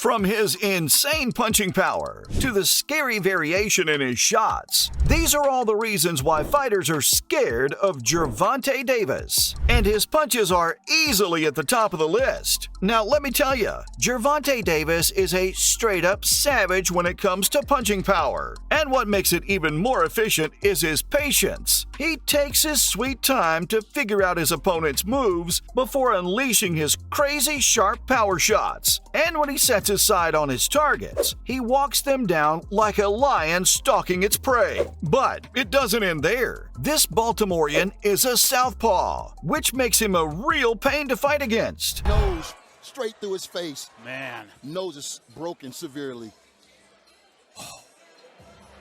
From his insane punching power to the scary variation in his shots, these are all the reasons why fighters are scared of Gervonta Davis. And his punches are easily at the top of the list. Now let me tell you, Gervonta Davis is a straight-up savage when it comes to punching power. And what makes it even more efficient is his patience. He takes his sweet time to figure out his opponent's moves before unleashing his crazy sharp power shots. And when he sets his sight on his targets, he walks them down like a lion stalking its prey. But it doesn't end there. This Baltimorean is a southpaw, which makes him a real pain to fight against. Nose straight through his face. Man. Nose is broken severely.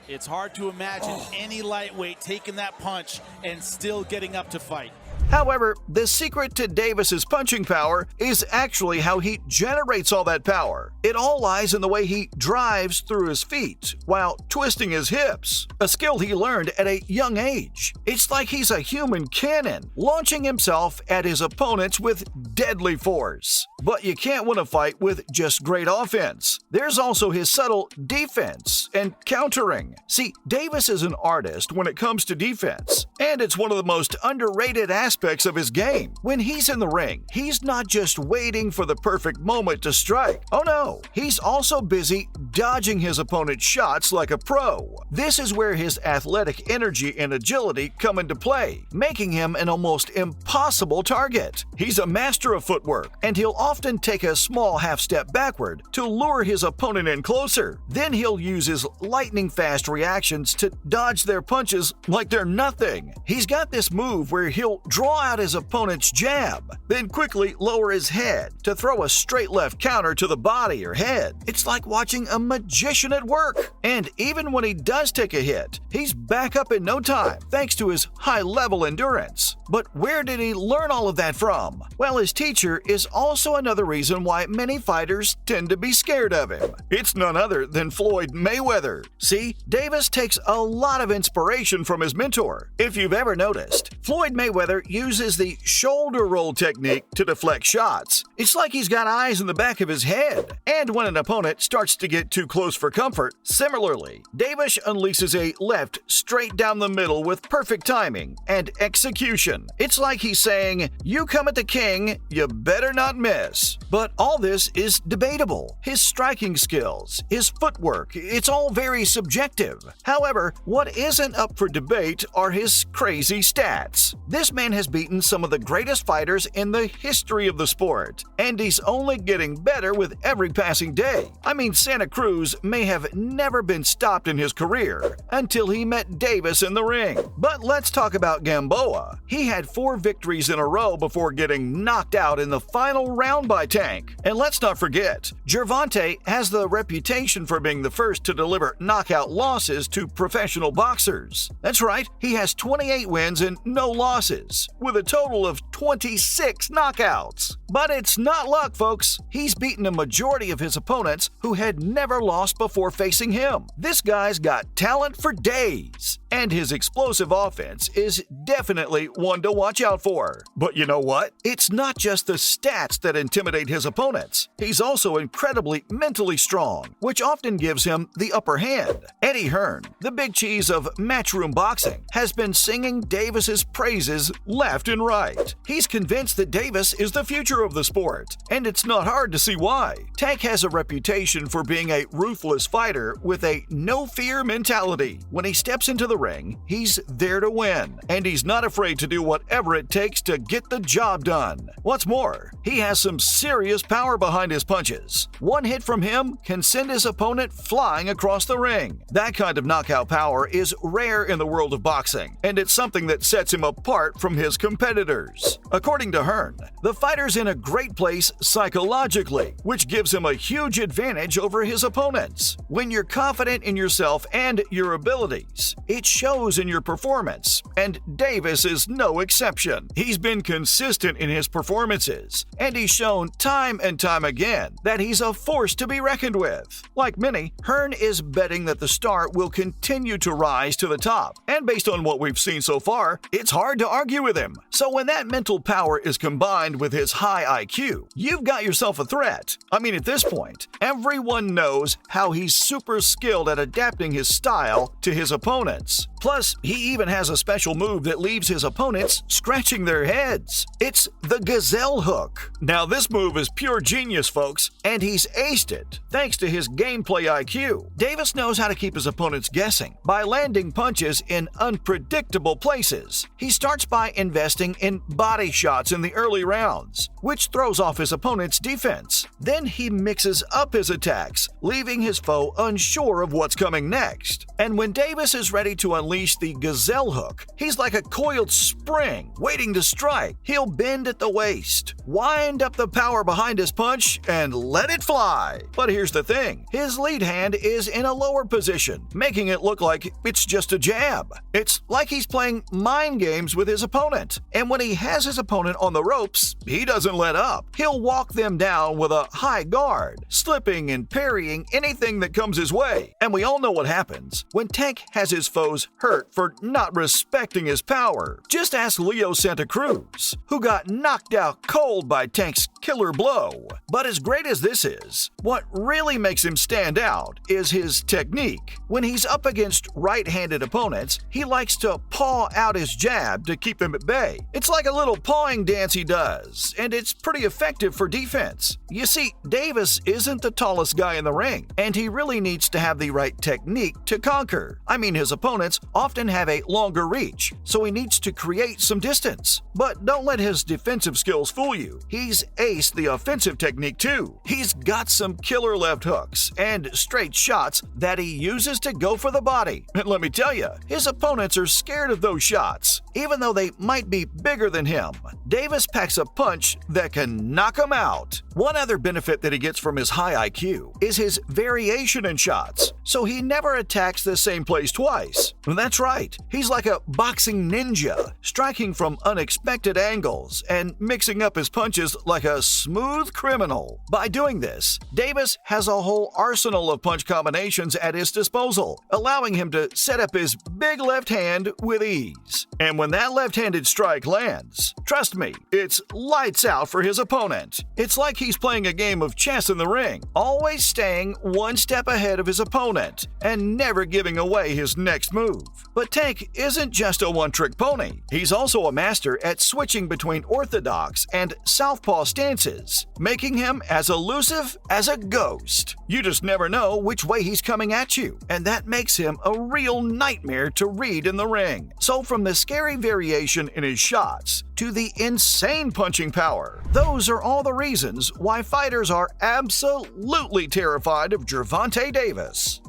It's hard to imagine any lightweight taking that punch and still getting up to fight. However, the secret to Davis's punching power is actually how he generates all that power. It all lies in the way he drives through his feet while twisting his hips, a skill he learned at a young age. It's like he's a human cannon, launching himself at his opponents with deadly force. But you can't win a fight with just great offense. There's also his subtle defense and countering. See, Davis is an artist when it comes to defense, and it's one of the most underrated aspects of his game. When he's in the ring, he's not just waiting for the perfect moment to strike. Oh no, he's also busy dodging his opponent's shots like a pro. This is where his athletic energy and agility come into play, making him an almost impossible target. He's a master of footwork, and he'll often take a small half step backward to lure his opponent in closer. Then he'll use his lightning-fast reactions to dodge their punches like they're nothing. He's got this move where he'll draw out his opponent's jab, then quickly lower his head to throw a straight left counter to the body or head. It's like watching a magician at work. And even when he does take a hit, he's back up in no time thanks to his high-level endurance. But where did he learn all of that from? Well, his teacher is also another reason why many fighters tend to be scared of him. It's none other than Floyd Mayweather. See, Davis takes a lot of inspiration from his mentor. If you've ever noticed, Floyd Mayweather uses the shoulder roll technique to deflect shots. It's like he's got eyes in the back of his head. And when an opponent starts to get too close for comfort, similarly, Davis unleashes a left straight down the middle with perfect timing and execution. It's like he's saying, "You come at the king, you better not miss." But all this is debatable. His striking skills, his footwork, it's all very subjective. However, what isn't up for debate are his crazy stats. This man has beaten some of the greatest fighters in the history of the sport, and he's only getting better with every passing day. I mean, Santa Cruz may have never been stopped in his career until he met Davis in the ring. But let's talk about Gamboa. He had 4 victories in a row before getting knocked out in the final round by Tank. And let's not forget, Gervonta has the reputation for being the first to deliver knockout losses to professional boxers. That's right, he has 28 wins and no losses, with a total of 26 knockouts. But it's not luck, folks. He's beaten a majority of his opponents who had never lost before facing him. This guy's got talent for days, and his explosive offense is definitely one to watch out for. But you know what? It's not just the stats that intimidate his opponents. He's also incredibly mentally strong, which often gives him the upper hand. Eddie Hearn, the big cheese of matchroom boxing, has been singing Davis's praises left and right. He's convinced that Davis is the future of the sport, and it's not hard to see why. Tank has a reputation for being a ruthless fighter with a no-fear mentality. When he steps into the ring, he's there to win, and he's not afraid to do whatever it takes to get the job done. What's more, he has some serious power behind his punches. One hit from him can send his opponent flying across the ring. That kind of knockout power is rare in the world of boxing, and it's something that sets him apart from his competitors. According to Hearn, the fighter's in a great place psychologically, which gives him a huge advantage over his opponents. When you're confident in yourself and your abilities, it shows in your performance, and Davis is no exception. He's been consistent in his performances, and he's shown time and time again that he's a force to be reckoned with. Like many, Hearn is betting that the star will continue to rise to the top, and based on what we've seen so far, it's hard to argue with him. So when that mental power is combined with his high IQ, you've got yourself a threat. I mean, at this point, everyone knows how he's super skilled at adapting his style to his opponents. Plus, he even has a special move that leaves his opponents scratching their heads. It's the gazelle hook. Now, this move is pure genius, folks, and he's aced it thanks to his gameplay IQ. Davis knows how to keep his opponents guessing by landing punches in unpredictable places. He starts by investing in body shots in the early rounds, which throws off his opponent's defense. Then he mixes up his attacks, leaving his foe unsure of what's coming next. And when Davis is ready to unleash the gazelle hook, he's like a coiled spring waiting to strike. He'll bend at the waist, wind up the power behind his punch, and let it fly. But here's the thing, his lead hand is in a lower position, making it look like it's just a jab. It's like he's playing mind games with his opponent. And when he has his opponent on the ropes, he doesn't let up. He'll walk them down with a high guard, slipping and parrying anything that comes his way. And we all know what happens when Tank has his foes hurt for not respecting his power. Just ask Leo Santa Cruz, who got knocked out cold by Tank's killer blow. But as great as this is, what really makes him stand out is his technique. When he's up against right-handed opponents, he likes to paw out his jab to keep them at bay. It's like a little pawing dance he does, and it's pretty effective for defense. You see, Davis isn't the tallest guy in the ring, and he really needs to have the right technique to conquer. I mean, his opponents often have a longer reach, so he needs to create some distance. But don't let his defensive skills fool you. He's aced the offensive technique too. He's got some killer left hooks and straight shots that he uses to go for the body. And let me tell you, his opponents are scared of those shots. Even though they might be bigger than him, Davis packs a punch that can knock him out. One other benefit that he gets from his high IQ is his variation in shots, so he never attacks the same place twice. That's right, he's like a boxing ninja, striking from unexpected angles and mixing up his punches like a smooth criminal. By doing this, Davis has a whole arsenal of punch combinations at his disposal, allowing him to set up his big left hand with ease. And when that left-handed strike lands, trust me, it's lights out for his opponent. It's like he's playing a game of chess in the ring, always staying one step ahead of his opponent and never giving away his next move. But Tank isn't just a one-trick pony. He's also a master at switching between orthodox and southpaw stances, making him as elusive as a ghost. You just never know which way he's coming at you, and that makes him a real nightmare to read in the ring. So from the scary variation in his shots to the insane punching power, those are all the reasons why fighters are absolutely terrified of Gervonta Davis.